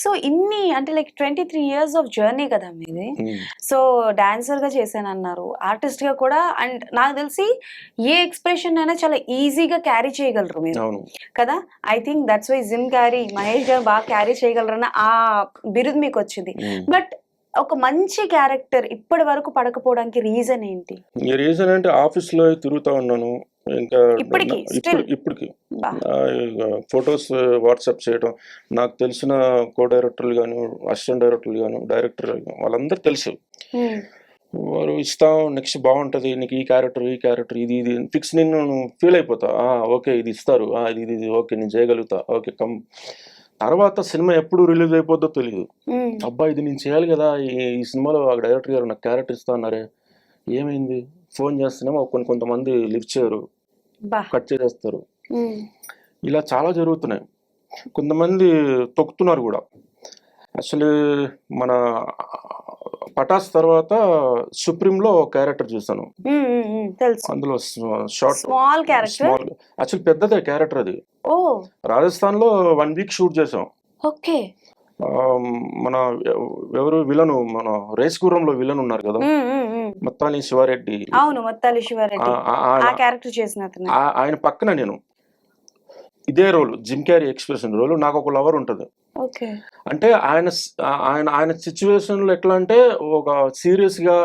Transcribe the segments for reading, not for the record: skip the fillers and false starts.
So ఇన్ని అంటే like 23 years of journey కదా మీది. సో డాన్సర్ గా చేశానన్నారు, ఆర్టిస్ట్ గా కూడా. అండ్ నాకు తెలిసి ఏ ఎక్స్ప్రెషన్ అయినా చాలా ఈజీగా క్యారీ చేయగలరు మీరు అవును. కదా. I think that's why Jim Carrey, Mahesh గారు బాగా క్యారీ చేయగలరన్న ఆ బిరుదు మీకు వచ్చింది. బట్ ఒక మంచి క్యారెక్టర్ ఇప్పటి వరకు పడకపోవడానికి రీజన్ ఏంటి? ఈ రీజన్ అంటే ఆఫీస్లో తిరుగుతా ఉన్నాను. ఇంకా ఇప్పటికి స్టిల్ ఇప్పటికి బా. ఫొటోస్ వాట్సాప్ చేయడం, నాకు తెలిసిన కో డైరెక్టర్లు గాను, అసిస్టెంట్ డైరెక్టర్లు గాను, డైరెక్టర్ వాళ్ళందరూ తెలుసు. వారు ఇస్తాం, నెక్స్ట్ బాగుంటుంది, నీకు ఈ క్యారెక్టర్ ఇది ఇది ఫిక్స్, నేను ఫీల్ అయిపోతా. ఓకే ఇది ఇస్తారు, ఇది ఇది ఓకే నేను చేయగలుగుతా, ఓకే కమ్. తర్వాత సినిమా ఎప్పుడు రిలీజ్ అయిపోద్దో తెలియదు. అబ్బా ఇది నేను చేయాలి కదా, ఈ సినిమాలో డైరెక్టర్ గారు నాకు క్యారెక్టర్ ఇస్తా అన్నారే, ఏమైంది? ఫోన్ చేస్తున్నామో కొంతమంది లిఫ్ట్ చేయరు, కట్ చేసేస్తారు. ఇలా చాలా జరుగుతున్నాయి. కొంతమంది తొక్కుతున్నారు కూడా. అసలు మన పటాస్ తర్వాత సుప్రీంలో క్యారెక్టర్ చూసాను. అందులో షార్ట్ స్మాల్ క్యారెక్టర్, యాక్చువల్ పెద్దదే క్యారెక్టర్ అది. రాజస్థాన్ లో 1 week షూట్ చేసాం. ఓకే. మన ఎవరు విలన్, మన రేస్ గుర్రంలో విలన్ ఉన్నారు కదా, మొత్తాలి శివారెడ్డి. అవును, మొత్తాలి శివారెడ్డి ఆ క్యారెక్టర్ చేసిన అతను. ఆయన పక్కన నేను ఇదే role, Jim Carrey expression role. నాకు ఒక లవర్ ఉంటుంది. అంటే ఆయన సిచ్యువేషన్ లో ఎట్లా అంటే, ఒక సీరియస్ గా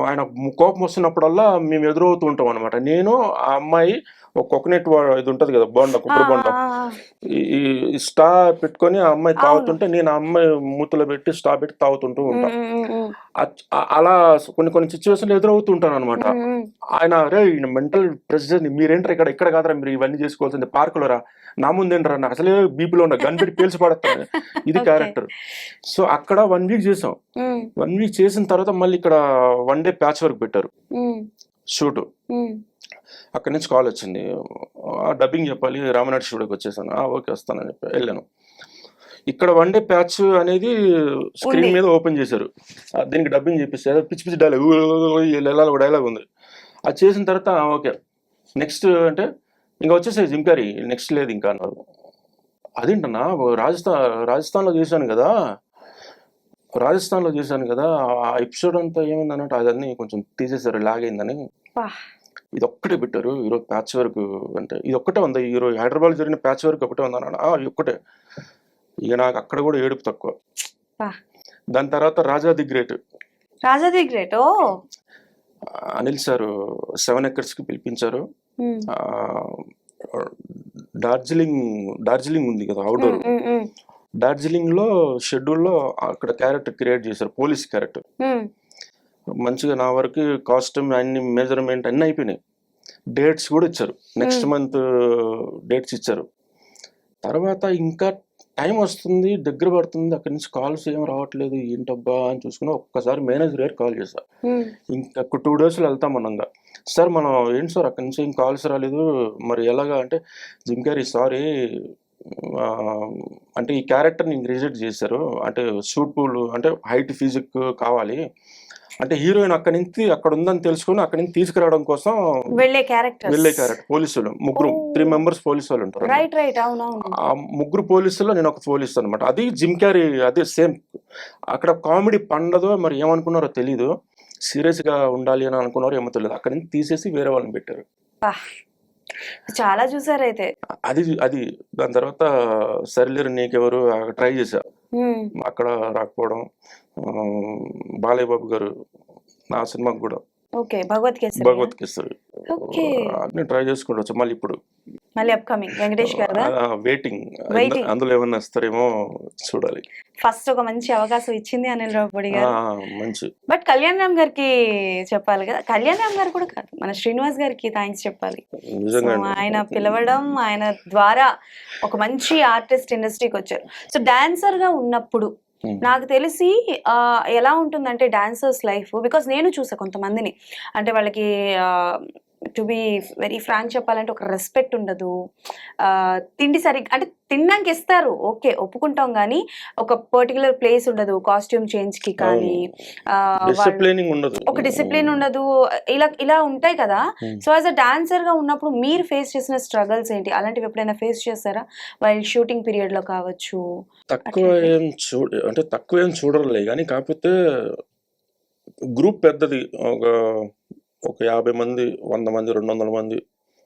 ఆయన కోపం వస్తున్నప్పుడల్లా మేము ఎదురవుతూ ఉంటాం అనమాట. నేను ఆ అమ్మాయి ఒక కోకోనట్ ఇది ఉంటది కదా, కొబ్బరి బొండ, ఈ స్టా పెట్టుకొని ఆ అమ్మాయి తాగుతుంటే నేను ఆ అమ్మాయి మూతలో పెట్టి స్టా పెట్టి తాగుతుంటూ ఉంటా. అలా కొన్ని సిచ్యువేషన్లు ఎదురవుతూ ఉంటాను అనమాట. ఆయన రే మెంటల్ ప్రెసిడెంట్ మీరేంటారు ఇక్కడ కాదరా మీరు ఇవన్నీ చేసుకోవాల్సింది, పార్కులో రా, నా ముందేంటరా, నాకు అసలే బీపీలో ఉన్న గన్ పెట్టి పేల్చి పడతాను, ఇది క్యారెక్టర్. సో అక్కడ 1 week చేసాం. 1 week చేసిన తర్వాత మళ్ళీ ఇక్కడ 1 day ప్యాచ్ వర్క్ పెట్టారు షూట్. అక్కడి నుంచి కాల్ వచ్చింది, డబ్బింగ్ చెప్పాలి, రామనాథ్ స్టూడియోకి వచ్చేసాను. ఓకే వస్తానని చెప్పి వెళ్ళాను. ఇక్కడ 1 day ప్యాచ్ అనేది స్క్రీన్ మీద ఓపెన్ చేశారు. దీనికి డబ్బింగ్ చెప్పేసారు, పిచ్చి పిచ్చి డైలాగ్, ఒక డైలాగ్ ఉంది. అది చేసిన తర్వాత ఓకే నెక్స్ట్ అంటే ఇంకా వచ్చేసాయి జిమ్ క్యారీ, నెక్స్ట్ లేదు ఇంకా అన్నారు. అదేంటన్నా రాజస్థాన్లో చేశాను కదా, ఆ ఎపిసోడ్ అంతా ఏమైంది అన్నట్టు అదన్నీ కొంచెం తీసేసారు, లాగైందని. ఇది ఒక్కటే పెట్టారు ఈరోజు ప్యాచ్ వర్క్ అంటే, ఇది ఒక్కటే ఉంది ఈరోజు హైదరాబాద్ జరిగిన ప్యాచ్ వర్క్ ఒకటే ఉందన్నాడు. ఒక్కటే. ఇక నాకు అక్కడ కూడా ఏడుపు తక్కువ. దాని తర్వాత Raja the great Anil sir 7 acres కి పిలిపించారు. డార్జిలింగ్ ఉంది కదా అవుట్డోర్, డార్జిలింగ్ లో షెడ్యూల్లో అక్కడ క్యారెక్టర్ క్రియేట్ చేశారు, పోలీస్ క్యారెక్టర్. మంచిగా నా వరకు కాస్ట్యూమ్ అన్ని మెజర్మెంట్ అన్ని అయిపోయినాయి. డేట్స్ కూడా ఇచ్చారు, నెక్స్ట్ మంత్ డేట్స్ ఇచ్చారు. తర్వాత ఇంకా టైం వస్తుంది, దగ్గర పడుతుంది, అక్కడి నుంచి కాల్స్ ఏం రావట్లేదు, ఏంటబ్బా అని చూసుకుని ఒక్కసారి మేనేజర్ గారు కాల్ చేశారు. ఇంకా 2 days వెళ్తామన్నాగా, సార్ మనం ఏంటి సార్ అక్కడి నుంచి ఏం కాల్స్ రాలేదు, మరి ఎలాగా అంటే, జిమ్ క్యారీ సారీ అంటే ఈ క్యారెక్టర్ నేను రిజెక్ట్ చేశారు, అంటే సూట్ఫుల్ అంటే హైట్ ఫిజిక్ కావాలి అంటే, హీరోయిన్ అక్కడ ఉందని తెలుసుకుని అక్కడి నుంచి తీసుకురావడం కోసం వెళ్ళే క్యారెక్టర్ పోలీసులు 3 members పోలీసు వాళ్ళు ఉంటారు. ఆ 3 పోలీసుల్లో నేను ఒక పోలీసు అనమాట. అది జిమ్ క్యారీ, అదే సేమ్. అక్కడ కామెడీ పండదో మరి ఏమనుకున్నారో తెలీదు, సీరియస్ గా ఉండాలి అని అనుకున్నారో ఏమో తెలియదు, అక్కడి నుంచి తీసేసి వేరే వాళ్ళని పెట్టారు. చాలా చూసారు అయితే. అది దాని తర్వాత సరిలేరు నీకెవరు ట్రై చేశా, అక్కడ రాకపోవడం. బాలయ్య బాబు గారు నా సినిమాకి కూడా భగవత్ కేసరి అన్ని ట్రై చేసుకుంటూ మళ్ళీ ఇప్పుడు అప్కమింగ్ వెంకటేష్ గారు వెయిటింగ్, అందులో ఏమన్నా వస్తారేమో చూడాలి. ఫస్ట్ ఒక మంచి అవకాశం ఇచ్చింది అనిల్ రావిపూడి గారు, మంచి. బట్ కళ్యాణ్ రామ్ గారికి చెప్పాలి కదా, కళ్యాణ్ రామ్ గారు కూడా కాదు, మన శ్రీనివాస్ గారికి థ్యాంక్స్ చెప్పాలి. ఆయన పిలవడం, ఆయన ద్వారా ఒక మంచి ఆర్టిస్ట్ ఇండస్ట్రీకి వచ్చారు. సో డాన్సర్ గా ఉన్నప్పుడు నాకు తెలిసి ఎలా ఉంటుందంటే డాన్సర్స్ లైఫ్, బికాస్ నేను చూసా కొంతమందిని, అంటే వాళ్ళకి టు బి వెరీ ఫ్రాంక్ చెప్పాలంటే ఒక రెస్పెక్ట్ ఉండదు. తిండి సరిగ్గా అంటే తినడానికి ఇస్తారు, ఓకే ఒప్పుకుంటాం, కానీ ఒక పర్టికులర్ ప్లేస్ ఉండదు కాస్ట్యూమ్ చేంజ్కి కానీ. డిసిప్లినింగ్ ఉండదు, ఒక డిసిప్లిన్ ఉండదు, ఇలా ఇలా ఉంటాయి కదా. సో యాజ్ అ డాన్సర్గా ఉన్నప్పుడు మీరు ఫేస్ చేసిన స్ట్రగల్స్ ఏంటి? అలాంటివి ఎప్పుడైనా ఫేస్ చేస్తారా వైల్ షూటింగ్ పీరియడ్లో కావచ్చు? తక్కువ ఏం అంటే తక్కువ ఏం చూడరులే కానీ, కాకపోతే గ్రూప్ పెద్దది, ఒక 50 మంది, 100 మంది, 200 మంది,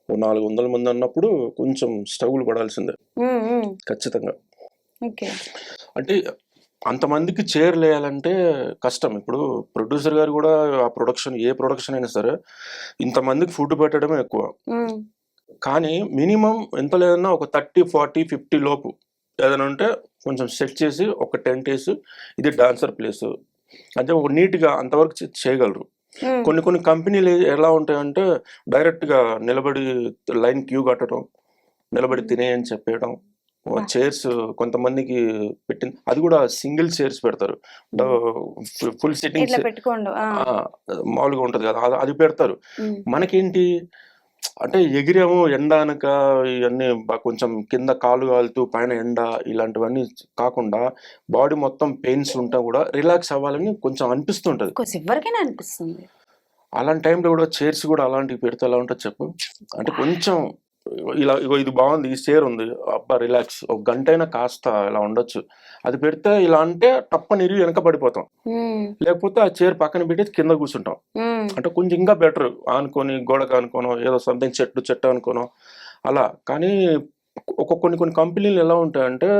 400 మంది అన్నప్పుడు కొంచెం స్ట్రగుల్ పడాల్సిందే ఖచ్చితంగా. అంటే అంతమందికి చేరలేయాలంటే కష్టం. ఇప్పుడు ప్రొడ్యూసర్ గారు కూడా ఆ ప్రొడక్షన్, ఏ ప్రొడక్షన్ అయినా సరే ఇంతమందికి ఫుడ్ పెట్టడమే ఎక్కువ. కానీ మినిమం ఎంత లేదన్నా ఒక 30, 40, 50 లోపు ఏదైనా ఉంటే కొంచెం సెట్ చేసి ఒక టెంట్ వేసి ఇది డాన్సర్ ప్లేస్ అంటే ఒక నీట్గా అంతవరకు చేయగలరు. కొన్ని కంపెనీలు ఎలా ఉంటాయంటే డైరెక్ట్గా నిలబడి లైన్ క్యూ కట్టడం, నిలబడి తినేయని చెప్పేయడం, చైర్స్ కొంతమందికి పెట్టింది, అది కూడా సింగిల్ చైర్స్ పెడతారు, ఫుల్ సిట్టింగ్ మామూలుగా ఉంటది కదా, అది పెడతారు. మనకేంటి అంటే ఎగిరేమో ఎండ అనక ఇవన్నీ కొంచెం కింద కాలు కాలుతూ పైన ఎండ ఇలాంటివన్నీ కాకుండా బాడీ మొత్తం పెయిన్స్ ఉంటా కూడా రిలాక్స్ అవ్వాలని కొంచెం అనిపిస్తుంటది, ఎవరికైనా అనిపిస్తుంది. అలాంటి టైంలో కూడా చైర్స్ కూడా అలాంటివి పెడితే ఎలా ఉంటుంది చెప్పు. అంటే కొంచెం ఇలా ఇగో ఇది బాగుంది, ఈ చైర్ ఉంది, అబ్బా రిలాక్స్, ఒక గంట అయినా కాస్త ఇలా ఉండొచ్చు. అది పెడితే ఇలా అంటే టప్పని ఇరిగి వెనక పడిపోతాం, లేకపోతే ఆ చైర్ పక్కన పెట్టి కింద కూర్చుంటాం. అంటే కొంచెం ఇంకా బెటర్, ఆనుకొని గోడకు అనుకోనో ఏదో సంథింగ్ చెట్టు అనుకోనో అలా. కానీ కొన్ని కంపెనీలు ఎలా ఉంటాయంటే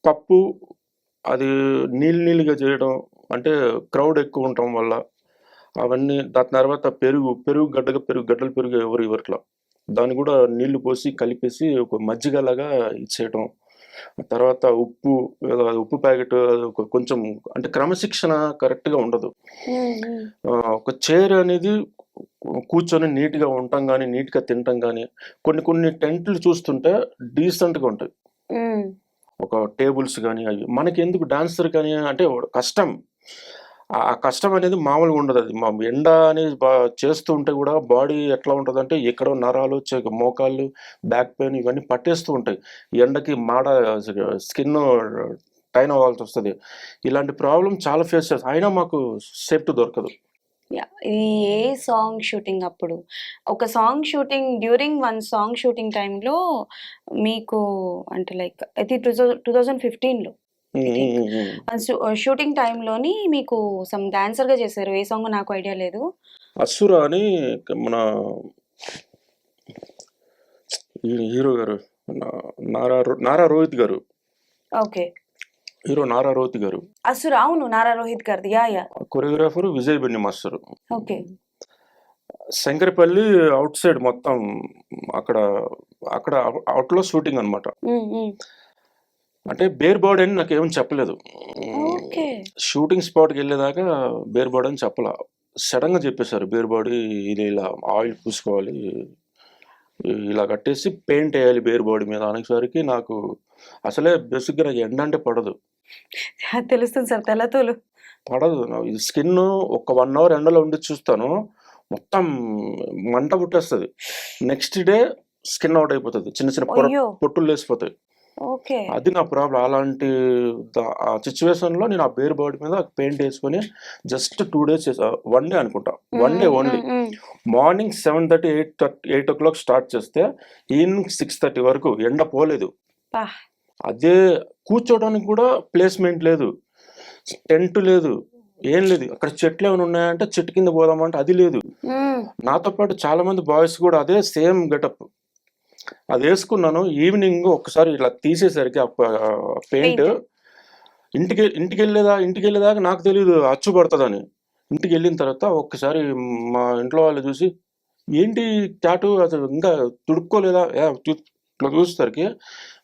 పప్పు అది నీళ్ళుగా చేయడం, అంటే క్రౌడ్ ఎక్కువ ఉండటం వల్ల అవన్నీ. దాని తర్వాత పెరుగు గడ్డలు ఇవ్వట్లా, దాన్ని కూడా నీళ్లు పోసి కలిపేసి ఒక మజ్జిగలాగా ఇచ్చేయటం. తర్వాత ఉప్పు ప్యాకెట్ కొంచెం అంటే క్రమశిక్షణ కరెక్ట్గా ఉండదు. ఒక చైర్ అనేది కూర్చొని నీట్గా ఉండటం కానీ, నీట్గా తినటం కానీ, కొన్ని టెంట్లు చూస్తుంటే డీసెంట్గా ఉంటాయి, ఒక టేబుల్స్ కానీ. అవి మనకి ఎందుకు డాన్సర్ కానీ అంటే కష్టం, ఆ కష్టం అనేది మామూలుగా ఉండదు. అది ఎండ అనేది చేస్తూ ఉంటే కూడా బాడీ ఎట్లా ఉంటుంది అంటే ఎక్కడో నరాలు, మోకాళ్ళు, బ్యాక్ పెయిన్ ఇవన్నీ పట్టేస్తూ ఉంటాయి. ఎండకి స్కిన్ టైన్ అవ్వాల్సి వస్తుంది. ఇలాంటి ప్రాబ్లం చాలా ఫేస్ చేస్తాం, అయినా మాకు సేఫ్టీ దొరకదు. ఏ సాంగ్ షూటింగ్ అప్పుడు, ఒక song shooting during one song shooting టైంలో మీకు అంటే లైక్ అది 2015లో షూటింగ్ టైంలోని మీకు సమ్ డాన్సర్ గా చేశారు, ఏ సాంగ్ నాకు ఐడియా లేదు. అసురా అని మన హీరో గారు నారా రోహిత్ గారు, ఓకే హీరో నారా రోహిత్ గారు, అసురా, అవును నారా రోహిత్ గారిది. Choreographer Vijay Benny master. Okay, Shankarpally out side మొత్తం అక్కడ అవుట్ లో షూటింగ్ అనమాట. అంటే బేర్ బాడీ అని నాకు ఏమని చెప్పలేదు, షూటింగ్ స్పాట్కి వెళ్ళేదాకా బేర్ బాడీ అని చెప్పలా, సడన్ గా చెప్పేశారు బేర్ బాడీ ఇది ఇలా ఆయిల్ పూసుకోవాలి, ఇలా కట్టేసి పెయింట్ వేయాలి బేర్ బాడీ మీద అనేసరికి నాకు అసలే బేసిక్గా నాకు ఎండ అంటే పడదు. తెలుస్తుంది సార్, తెల్లతోలు పడదు. స్కిన్ ఒక 1 అవర్ ఎండలో ఉండి చూస్తాను, మొత్తం మంట పుట్టేస్తుంది. నెక్స్ట్ డే స్కిన్ అవుట్ అయిపోతుంది, చిన్న పొట్టులు లేసిపోతాయి. అది నా ప్రాబ్లం. అలాంటి ఆ సిచ్యువేషన్ లో నేను ఆ బేర్ బాడీ మీద పెయింట్ వేసుకొని జస్ట్ 2 days 1 day అనుకుంటా, 1 day only. Morning 7:30, 8 o'clock start చేస్తే ఈవినింగ్ 6:30 వరకు ఎండ పోలేదు. అదే కూర్చోడానికి కూడా ప్లేస్మెంట్ లేదు, టెంట్ లేదు, ఏం లేదు. అక్కడ చెట్లు ఏమైనా ఉన్నాయంటే చెట్టు కింద పోదామంటే అది లేదు. నాతో పాటు చాలా మంది బాయ్స్ కూడా అదే సేమ్ గెటప్, అది వేసుకున్నాను. ఈవినింగ్ ఒకసారి ఇలా తీసేసరికి పెయింట్ ఇంటికి వెళ్ళేదాకా నాకు తెలియదు అచ్చు పడుతుందని. ఇంటికి వెళ్ళిన తర్వాత ఒక్కసారి మా ఇంట్లో వాళ్ళు చూసి ఏంటి టాటూ అసలు ఇంకా తుడుక్కోలేదా ఇట్లా చూసేసరికి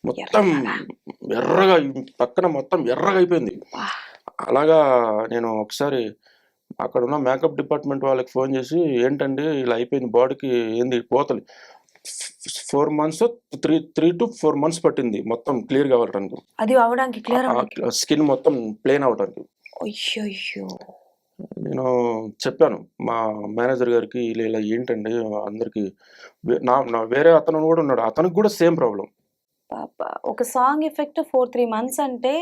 మొత్తం ఎర్రగా, పక్కన మొత్తం ఎర్రగా అయిపోయింది. అలాగా నేను ఒకసారి అక్కడ ఉన్న మేకప్ డిపార్ట్మెంట్ వాళ్ళకి ఫోన్ చేసి ఏంటండి ఇలా అయిపోయింది బాడీకి, ఏంది పోతలు 4 months 3 to 4 months పట్టింది మొత్తం క్లియర్ కావడానికి, అది అవడానికి, స్కిన్ మొత్తం ప్లేన్ అవడానికి. నేను చెప్పాను మా మేనేజర్ గారికి, ఇలా ఇలా ఏంటండి అందరికి వేరే అతను కూడా ఉన్నాడు, అతనికి కూడా సేమ్ ప్రాబ్లం. పాప ఒక సాంగ్ ఎఫెక్ట్ 3 మంత్స్ అంటే